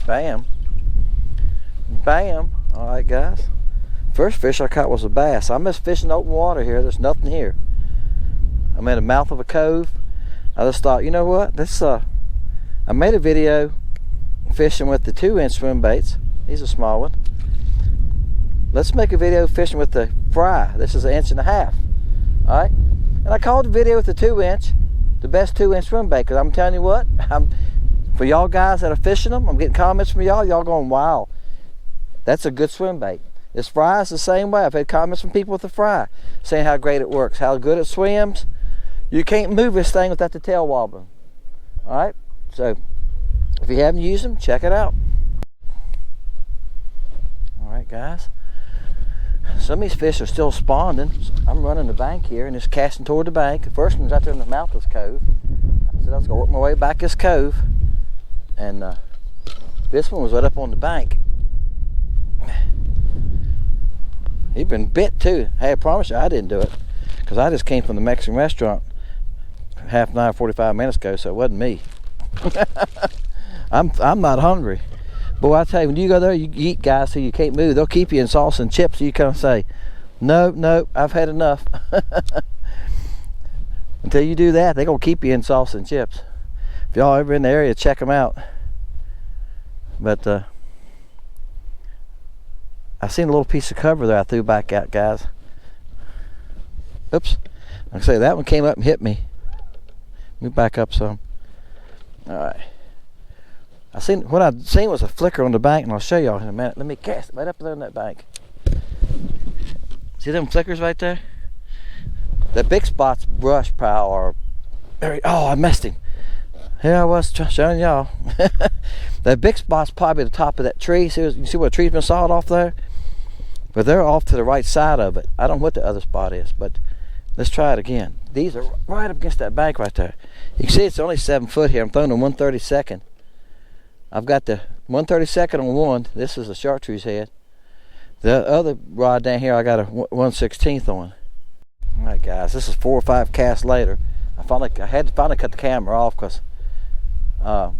Bam. Bam. All right, guys. First fish I caught was a bass. I miss fishing open water here. There's nothing here. I'm in the mouth of a cove. I just thought, you know what? I made a video fishing with the 2-inch swim baits. These are small one. Let's make a video fishing with the fry. This is 1.5 inches. All right. And I called the video with the 2-inch the best 2-inch swim bait, because I'm telling you what, for y'all guys that are fishing them, I'm getting comments from y'all going, wow, that's a good swim bait. This fry is the same way. I've had comments from people with the fry saying how great it works, how good it swims. You can't move this thing without the tail wobbling. All right, so if you haven't used them, check it out. All right, guys. Some of these fish are still spawning. I'm running the bank here and just casting toward the bank. The first one's out there in the mouth of this cove. I said I was gonna work my way back this cove, and this one was right up on the bank. He'd been bit too. Hey, I promise you I didn't do it, because I just came from the Mexican restaurant half an hour, 45 minutes ago, so it wasn't me. I'm not hungry. Boy, I tell you, when you go there, you eat, guys, so you can't move. They'll keep you in sauce and chips, so you kind of say, no, I've had enough. Until you do that, they're going to keep you in sauce and chips. If y'all ever in the area, check them out. But I seen a little piece of cover there I threw back out, guys. Oops. Like I say, that one came up and hit me. Let me back up some. All right. What I seen was a flicker on the bank, and I'll show y'all in a minute. Let me cast it right up there on that bank. See them flickers right there? The big spot's brush pile, or oh, I missed him. Here I was showing y'all. That big spot's probably the top of that tree. You see what tree's been sawed off there? But they're off to the right side of it. I don't know what the other spot is, but let's try it again. These are right up against that bank right there. You can see it's only 7 foot here. I'm throwing a 1/32. I've got the 1/32 on one. This is a chartreuse head. The other rod down here I got a 1/16 on. All right, guys, this is 4 or 5 casts later. I had to finally cut the camera off, because I'm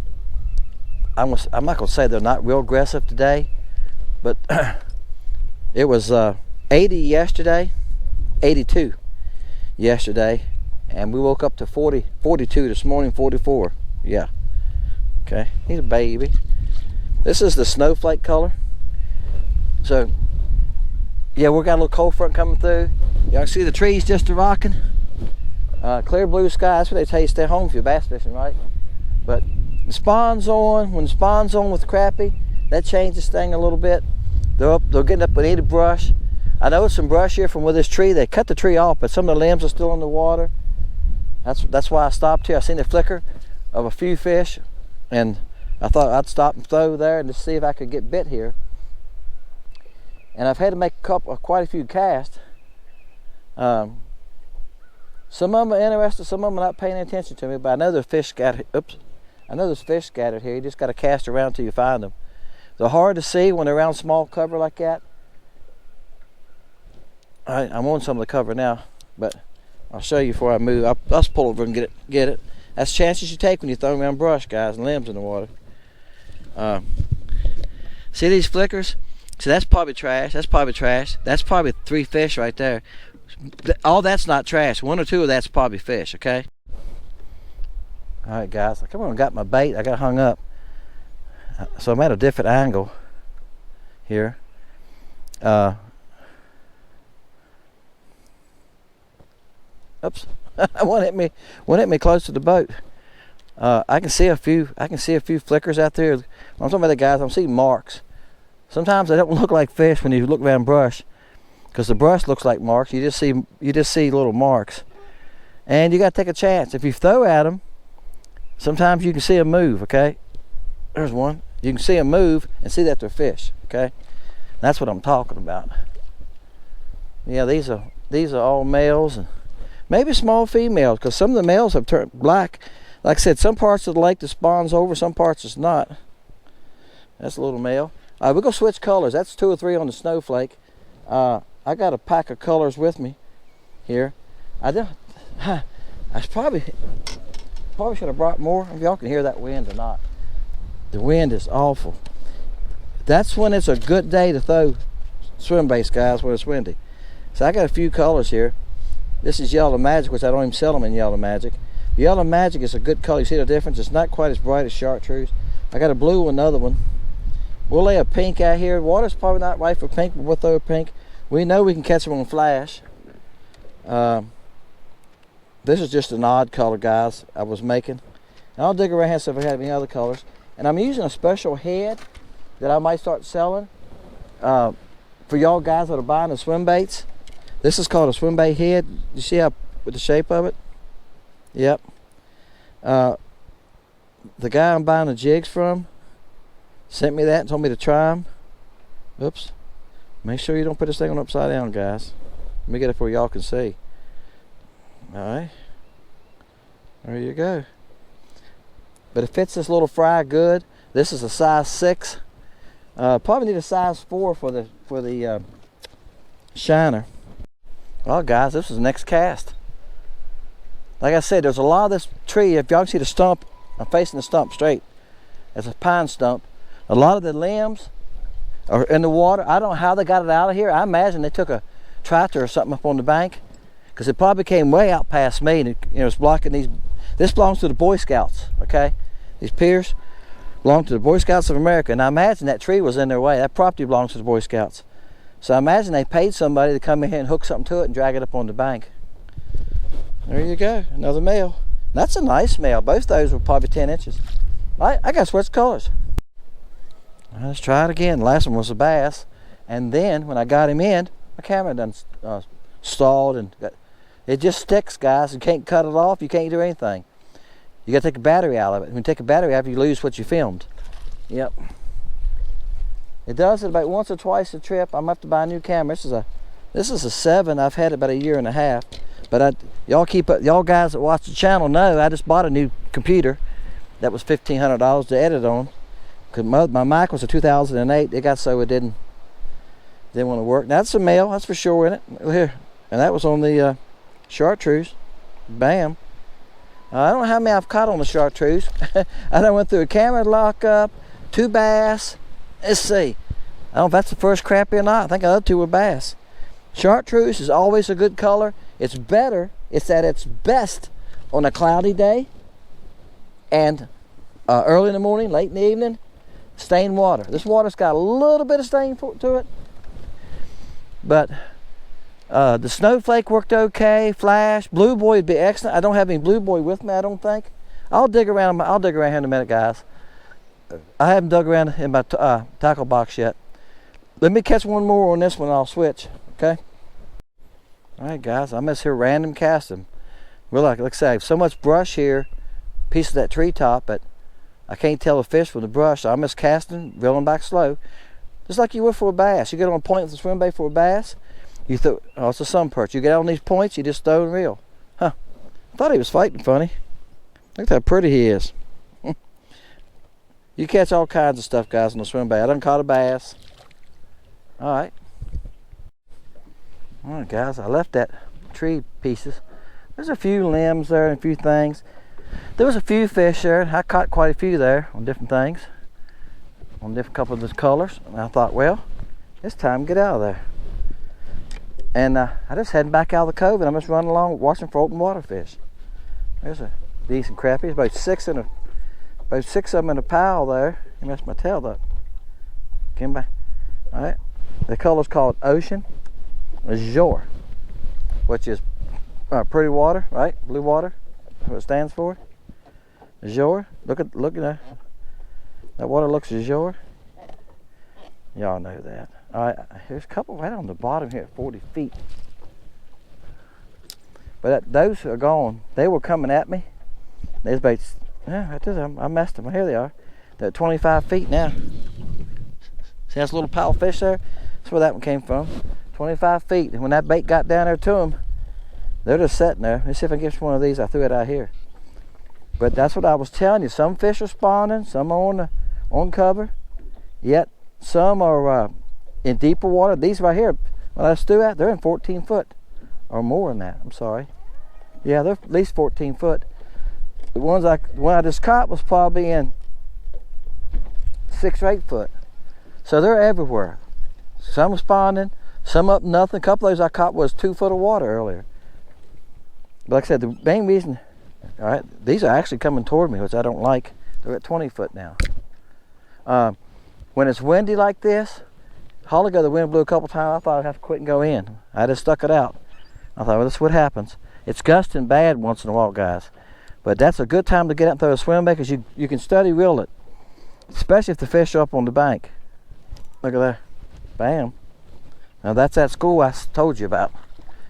not gonna say they're not real aggressive today, but it was 80 yesterday, 82 yesterday, and we woke up to 42 this morning, 44. Yeah. Okay, he's a baby. This is the snowflake color. So, yeah, we got a little cold front coming through. Y'all can see the trees just rocking. Clear blue sky. That's what they tell you, stay home if you're bass fishing, right? But the spawn's on. When the spawn's on with crappie, that changes thing a little bit. They're getting up beneath the brush. I know some brush here from with this tree. They cut the tree off, but some of the limbs are still in the water. That's why I stopped here. I seen the flicker of a few fish, and I thought I'd stop and throw there and to see if I could get bit here. And I've had to make quite a few casts. Some of them are interested, some of them are not paying attention to me, but I know there's fish scattered. Oops. I know there's fish scattered here. You just got to cast around till you find them. They're hard to see when they're around small cover like that. All right, I'm on some of the cover now, but I'll show you before I move. I'll just pull over and get it. That's chances you take when you throw around brush, guys, and limbs in the water. See these flickers? See, that's probably trash. That's probably trash. That's probably 3 fish right there. All that's not trash. 1 or 2 of that's probably fish, okay? All right, guys. I come on, got my bait. I got hung up. So I'm at a different angle here. Oops. One hit me close to the boat. I can see a few flickers out there. I'm talking about the guys. I'm seeing marks. Sometimes they don't look like fish when you look around brush, because the brush looks like marks. You just see little marks, and you got to take a chance. If you throw at them, sometimes you can see them move. Okay, there's one. You can see them move and see that they're fish. Okay, that's what I'm talking about. Yeah, these are all males and maybe small females, because some of the males have turned black. Like I said, some parts of the lake the spawn's over, some parts it's not. That's a little male. All right, we're gonna switch colors. That's 2 or 3 on the snowflake. I got a pack of colors with me here. I probably should have brought more. If y'all can hear that wind or not. The wind is awful. That's when it's a good day to throw swim baits, guys, when it's windy. So I got a few colors here. This is Yellow Magic, which I don't even sell them in Yellow Magic. Yellow Magic is a good color. You see the difference? It's not quite as bright as Chartreuse. I got a blue one, another one. We'll lay a pink out here. Water's probably not right for pink, but we'll throw a pink. We know we can catch them on flash. This is just an odd color, guys, I was making. And I'll dig around here see if I have any other colors. And I'm using a special head that I might start selling for y'all guys that are buying the swim baits. This is called a swim bait head. You see how with the shape of it? Yep. The guy I'm buying the jigs from sent me that and told me to try them. Oops. Make sure you don't put this thing on upside down, guys. Let me get it where y'all can see. Alright. There you go. But it fits this little fry good. This is a size 6. Probably need a size 4 for the shiner. Well, guys, this is the next cast. Like I said, there's a lot of this tree. If y'all can see the stump, I'm facing the stump straight. It's a pine stump. A lot of the limbs are in the water. I don't know how they got it out of here. I imagine they took a tractor or something up on the bank, because it probably came way out past me, and it was blocking these. This belongs to the Boy Scouts, okay? These piers belong to the Boy Scouts of America, and I imagine that tree was in their way. That property belongs to the Boy Scouts. So I imagine they paid somebody to come in here and hook something to it and drag it up on the bank. There you go, another male. That's a nice male. Both those were probably 10 inches. I got to switch colors. Let's try it again. The last one was a bass, and then when I got him in, my camera done stalled, and it just sticks, guys. You can't cut it off. You can't do anything. You got to take a battery out of it. When you take a battery out, you lose what you filmed. Yep. It does it about once or twice a trip. I'm gonna have to buy a new camera. This is a 7. I've had it about a year and a half. But y'all guys that watch the channel know I just bought a new computer that was $1,500 to edit on. Cause my mic was a 2008. It got so it didn't want to work. Now, that's a male, that's for sure in it. Here, and that was on the Chartreuse. Bam. I don't know how many I've caught on the Chartreuse. I done went through a camera lockup, 2 bass. Let's see. I don't know if that's the first crappie or not. I think the other 2 were bass. Chartreuse is always a good color. It's better. It's at its best on a cloudy day and early in the morning, late in the evening. Stained water. This water's got a little bit of stain to it, but the snowflake worked okay. Flash, blue boy would be excellent. I don't have any blue boy with me, I don't think. I'll dig around here in a minute, guys. I haven't dug around in my tackle box yet. Let me catch one more on this one, I'll switch. Okay. All right, guys. I'm just here random casting. We're like I say, so much brush here, piece of that treetop, but I can't tell a fish from the brush, so I'm just casting, reeling back slow. Just like you would for a bass. You get on a point with a swim bait for a bass, you throw, oh, it's a sun perch. You get out on these points, you just throw and reel. Huh. I thought he was fighting funny. Look how pretty he is. You catch all kinds of stuff, guys, on the swim bait. I done caught a bass. Alright. Alright, guys, I left that tree pieces. There's a few limbs there and a few things. There was a few fish there, and I caught quite a few there on different things, on different couple of the colors. And I thought, well, it's time to get out of there. And I just heading back out of the cove, and I'm just running along watching for open water fish. There's a decent crappie. There's about six of them in a pile there. You messed my tail up. Came back. All right. The color's called Ocean Azure, which is pretty water, right? Blue water. That's what it stands for. Azure. Look at that. That water looks azure. Y'all know that. All right. There's a couple right on the bottom here at 40 feet. But those are gone. They were coming at me. There's about, yeah, right there. I messed them. Here they are. They're at 25 feet now. See that little pile of fish there? That's where that one came from. 25 feet. And when that bait got down there to them, they're just sitting there. Let's see if I can get one of these. I threw it out here. But that's what I was telling you. Some fish are spawning. Some are on cover. Yet Some are in deeper water. These right here, when I stew at, they're in 14 foot or more than that. I'm sorry. Yeah, they're at least 14 foot. The one I just caught was probably in 6 or 8 foot. So they're everywhere. Some spawning, some up nothing. A couple of those I caught was 2 foot of water earlier. But like I said, the main reason, all right, these are actually coming toward me, which I don't like. They're at 20 foot now. When it's windy like this, a while ago the wind blew a couple times. I thought I'd have to quit and go in. I just stuck it out. I thought, well, this is what happens. It's gusting bad once in a while, guys. But that's a good time to get out and throw a swimbait, because you can study reel it, especially if the fish are up on the bank. Look at that. Bam. Now that's that school I told you about.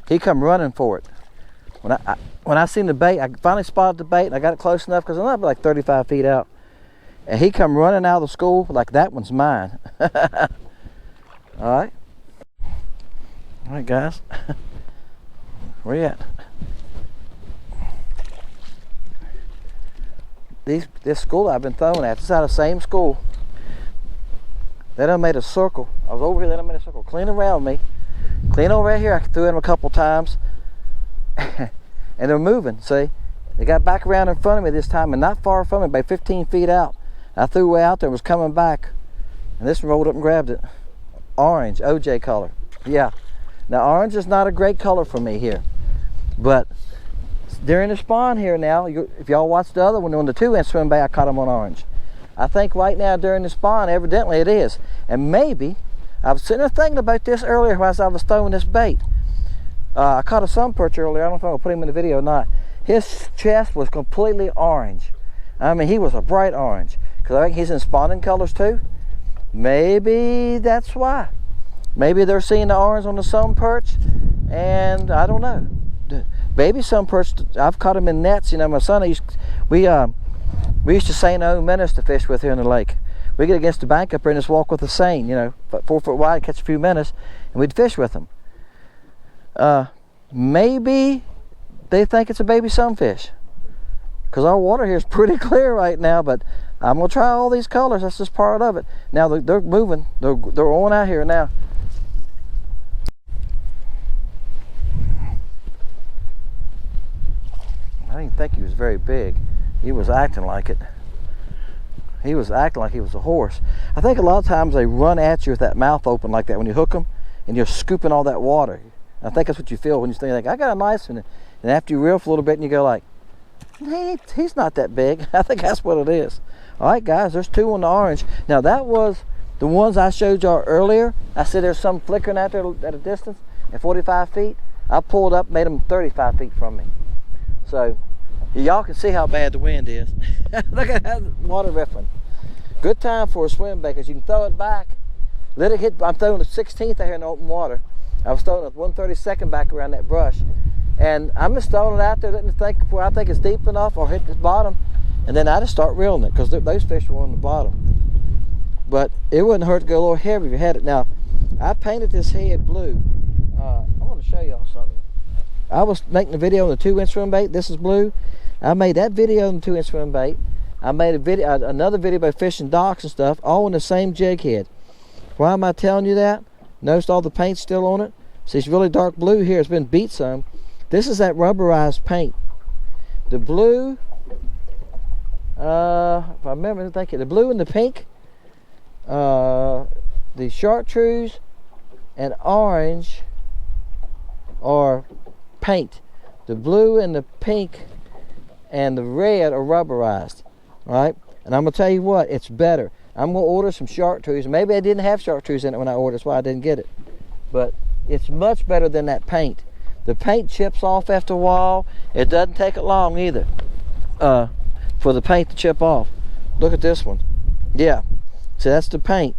He come running for it. When I seen the bait, I finally spotted the bait, and I got it close enough because I'm not like 35 feet out. And he come running out of the school like, that one's mine. All right. All right, guys. Where you at? This school I've been throwing at, it's out of the same school. They done made a circle. I was over here, they done made a circle clean around me. Clean over here, I threw in them a couple times. And they're moving, see? They got back around in front of me this time, and not far from me, about 15 feet out. I threw way out there and was coming back. And this one rolled up and grabbed it. Orange, OJ color. Yeah. Now orange is not a great color for me here. But during the spawn here now, if y'all watched the other one on the 2-inch swimbait, I caught them on orange. I think right now during the spawn, evidently it is. And maybe, I was sitting there thinking about this earlier as I was throwing this bait. I caught a sun perch earlier. I don't know if I'm going to put him in the video or not. His chest was completely orange. I mean, he was a bright orange. Because I think he's in spawning colors too. Maybe that's why. Maybe they're seeing the orange on the sun perch. And I don't know. Baby sun perch, I've caught them in nets. You know, my son, we used to seine our own minnows to fish with here in the lake. We get against the bank up here and just walk with a seine, you know, 4 foot wide, catch a few minnows, and we'd fish with them. Maybe they think it's a baby sunfish, because our water here is pretty clear right now. But I'm gonna try all these colors. That's just part of it. Now they're moving. They're on out here now. I didn't think he was very big. He was acting like it. He was acting like he was a horse. I think a lot of times they run at you with that mouth open like that when you hook them, and you're scooping all that water. I think that's what you feel when you think, I got a nice one. And after you reel for a little bit and you go like, hey, he's not that big. I think that's what it is. All right, guys, there's 2 on the orange. Now that was the ones I showed y'all earlier. I said there's some flickering out there at a distance at 45 feet. I pulled up, made them 35 feet from me. So y'all can see how bad the wind is. Look at that water riffling. Good time for a swim bait, because you can throw it back, let it hit. I'm throwing the 16th out here in the open water. I was throwing a 132nd back around that brush, and I'm just throwing it out there, letting it think where I think it's deep enough or hit the bottom, and then I just start reeling it, because those fish were on the bottom. But it wouldn't hurt to go a little heavy if you had it. Now, I painted this head blue. I want to show y'all something. I was making a video on the 2-inch swim bait. This is blue. I made that video on the 2-inch swim bait. I made another video about fishing docks and stuff, all in the same jig head. Why am I telling you that? Notice all the paint's still on it. See, it's really dark blue here. It's been beat some. This is that rubberized paint. The blue, if I remember thinking, the blue and the pink, the chartreuse and orange are paint. The blue and the pink and the red are rubberized, right? And I'm gonna tell you what, it's better. I'm gonna order some chartreuse. Maybe I didn't have chartreuse in it when I ordered, that's why I didn't get it. But it's much better than that paint. The paint chips off after a while. It doesn't take it long either for the paint to chip off. Look at this one. Yeah, so that's the paint.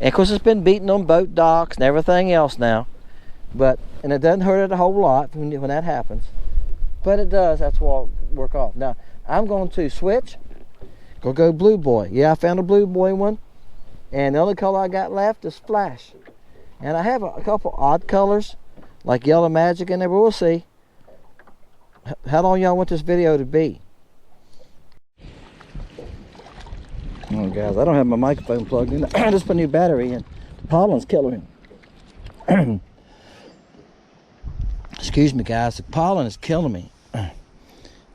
And of course it's been beaten on boat docks and everything else now. And it doesn't hurt it a whole lot when that happens. But it does, that's what I'll work off. Now, I'm going to switch. Go blue boy. Yeah, I found a blue boy one. And the only color I got left is flash. And I have a couple odd colors, like yellow magic in there, but we'll see. How long y'all want this video to be? Oh guys, I don't have my microphone plugged in. I just put a new battery in. The pollen's killing me. Excuse me guys, the pollen is killing me.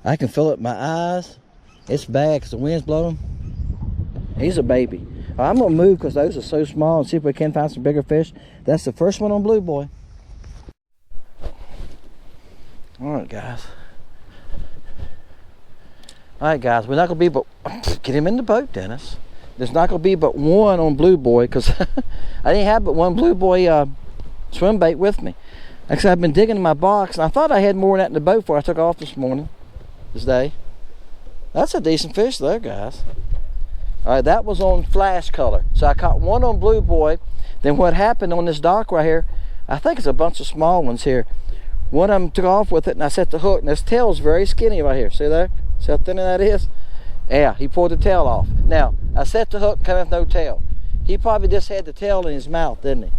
I can feel it in my eyes. It's bad because the wind's blowing. He's a baby. I'm gonna move because those are so small and see if we can find some bigger fish. That's the first one on Blue Boy. All right guys. Alright guys, we're not going to be but, get him in the boat Dennis. There's not going to be but one on Blue Boy because I didn't have but one Blue Boy swim bait with me. Like I said, I've been digging in my box and I thought I had more than that in the boat before I took off this day. That's a decent fish there guys. Alright, that was on flash color. So I caught one on Blue Boy. Then what happened on this dock right here, I think it's a bunch of small ones here. One of them took off with it and I set the hook and this tail's very skinny right here. See there? See how thin that is? Yeah, he pulled the tail off. Now, I set the hook, coming with no tail. He probably just had the tail in his mouth, didn't he?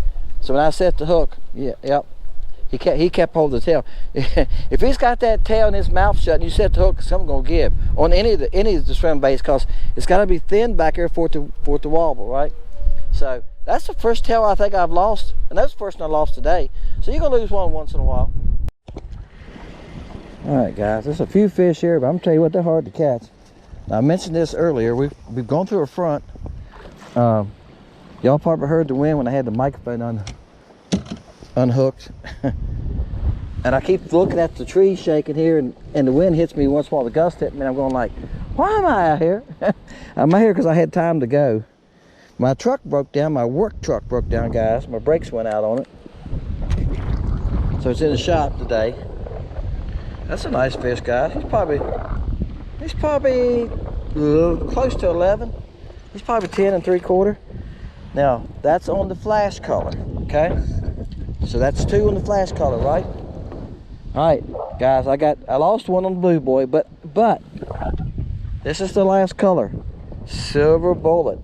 So when I set the hook, yep, he kept holding the tail. If he's got that tail in his mouth shut and you set the hook, something's gonna give on any of the swim baits because it's got to be thin back here for it to wobble, right? So that's the first tail I think I've lost, and that's the first one I lost today. So you're gonna lose one once in a while. Alright guys, there's a few fish here, but I'm tell you what, they're hard to catch. Now, I mentioned this earlier, we've gone through a front. Y'all probably heard the wind when I had the microphone unhooked. And I keep looking at the trees shaking here and the wind hits me once in a while, the gust hit me and I'm going like, why am I out here? I'm out here because I had time to go. My truck broke down, my work truck broke down guys, my brakes went out on it. So it's in the shop today. That's a nice fish, guys. He's probably close to 11. He's probably 10 3/4. Now, that's on the flash color, okay? So that's 2 on the flash color, right? All right, guys, I lost one on the Blue Boy, but this is the last color, Silver Bullet.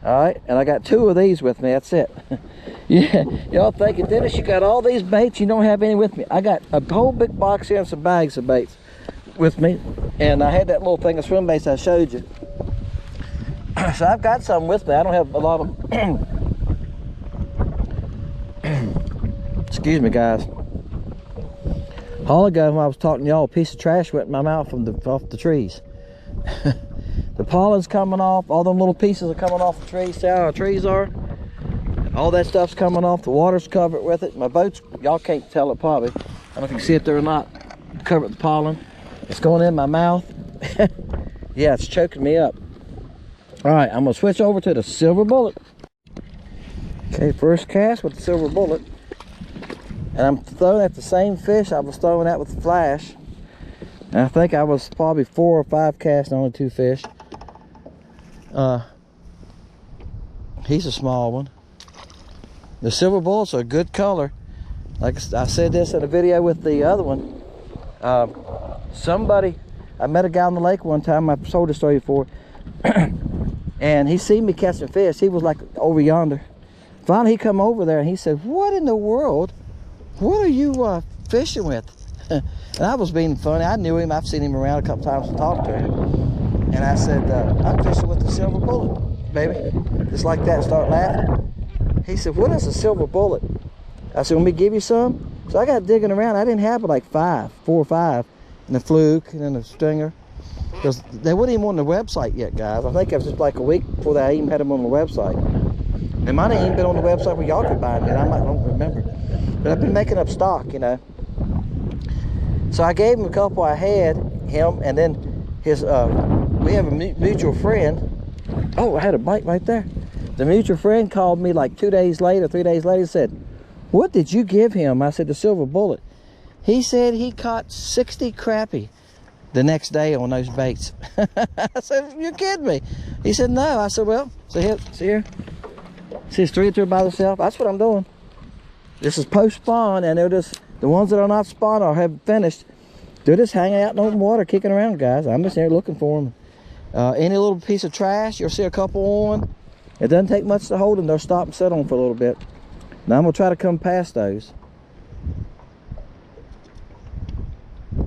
All right, and I got 2 of these with me, that's it. Yeah, y'all thinking, Dennis, you got all these baits, you don't have any with me. I got a whole big box here and some bags of baits with me. And I had that little thing of swim baits I showed you. So I've got some with me. I don't have a lot of them. Excuse me, guys. A while ago when I was talking to y'all, a piece of trash went in my mouth from off the trees. The pollen's coming off, all them little pieces are coming off the trees. See how our trees are? All that stuff's coming off, the water's covered with it. My boat's, y'all can't tell it probably. I don't know if you can see it there or not. Covered with pollen. It's going in my mouth. Yeah, it's choking me up. All right, I'm gonna switch over to the Silver Bullet. Okay, first cast with the Silver Bullet. And I'm throwing at the same fish I was throwing at with the flash. And I think I was probably 4 or 5 casts and only 2 fish. He's a small one. The Silver Bullets are a good color. Like I said this in a video with the other one. I met a guy on the lake one time, I told the story before. And he seen me catching fish. He was like over yonder. Finally he come over there and he said, what in the world? What are you fishing with? And I was being funny. I knew him. I've seen him around a couple times and talked to him. And I said, I'm fishing with the Silver Bullet, baby. Just like that, start laughing. He said, what is a Silver Bullet? I said, want me to give you some? So I got digging around. I didn't have but like 4 or 5. And the fluke and then the stinger. Because they weren't even on the website yet, guys. I think it was just like a week before that I even had them on the website. They might have even been on the website where y'all could buy them, and I don't remember. But I've been making up stock, you know. So I gave him a couple I had, him, and then his, we have a mutual friend. Oh, I had a bite right there. The mutual friend called me like 2 days later, 3 days later, and said, what did you give him? I said, the Silver Bullet. He said he caught 60 crappie the next day on those baits. I said, you're kidding me. He said, no. I said, well, see here? See his 3 by themselves? That's what I'm doing. This is post-spawn, and they're just, the ones that are not spawned or have finished, they're just hanging out in open water, kicking around, guys. I'm just here looking for them. Any little piece of trash, you'll see a couple on. It doesn't take much to hold them. They'll stop and sit on for a little bit. Now I'm going to try to come past those.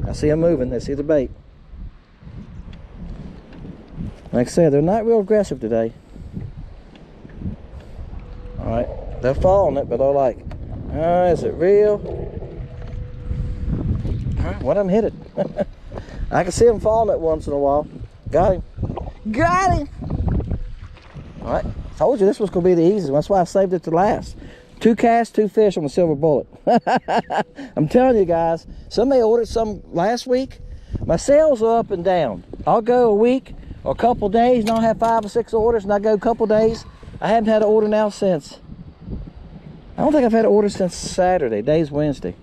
I see them moving. They see the bait. Like I said, they're not real aggressive today. All right, they're following it, but they're like, is it real? All right, one of them hit it. I can see them following it once in a while. Got him. Got him! All right, told you this was going to be the easiest one. That's why I saved it to last. 2 casts, 2 fish on the silver bullet. I'm telling you guys, somebody ordered some last week. My sales are up and down. I'll go a week or a couple days and I'll have 5 or 6 orders, and I go a couple days. I haven't had an order now since, I don't think I've had an order since Saturday. Today's Wednesday.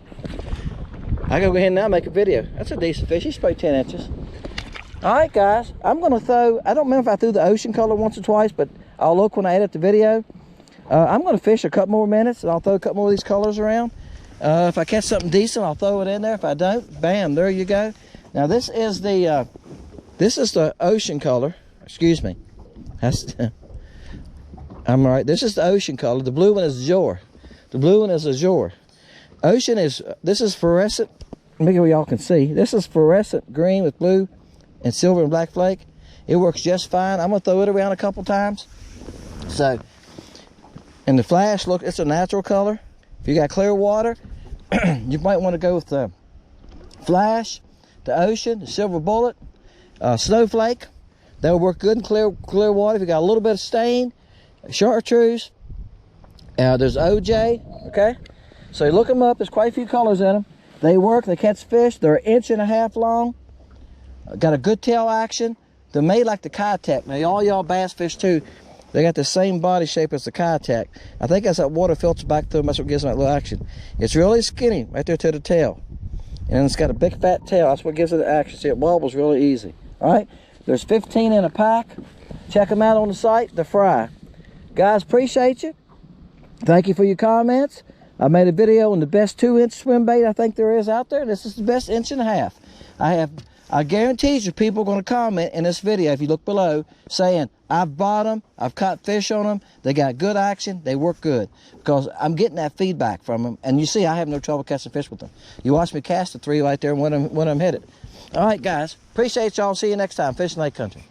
I go ahead now and make a video. That's a decent fish. He's probably 10 inches. All right, guys, I'm going to throw, I don't remember if I threw the ocean color once or twice, but I'll look when I edit the video. I'm going to fish a couple more minutes, and I'll throw a couple more of these colors around. If I catch something decent, I'll throw it in there. If I don't, bam, there you go. Now this is the ocean color. Excuse me. That's I'm all right. This is the ocean color. The blue one is azure. The blue one is azure. Ocean is, this is fluorescent. Maybe y'all can see. This is fluorescent green with blue and silver and black flake. It works just fine. I'm going to throw it around a couple times. So, and the flash, look, it's a natural color. If you got clear water, you might want to go with the flash, the ocean, the silver bullet, snowflake. That'll work good in clear water. If you got a little bit of stain, chartreuse, there's OJ, okay? So you look them up. There's quite a few colors in them. They work. They catch fish. They're 1.5 inches long. Got a good tail action. They're made like the Kitech. Now, all y'all bass fish too, they got the same body shape as the Kitech. I think that's that water filters back through them. That's what gives them that little action. It's really skinny right there to the tail. And it's got a big fat tail. That's what gives it the action. See, it wobbles really easy. All right? There's 15 in a pack. Check them out on the site. They're fry. Guys, appreciate you. Thank you for your comments. I made a video on the best 2-inch swim bait I think there is out there. This is the best 1.5 inch. I guarantee you people are going to comment in this video, if you look below, saying, I've bought them, I've caught fish on them, they got good action, they work good. Because I'm getting that feedback from them. And you see, I have no trouble catching fish with them. You watch me cast the 3 right there and one of them hit it. All right, guys. Appreciate y'all. See you next time. Fishing Lake Country.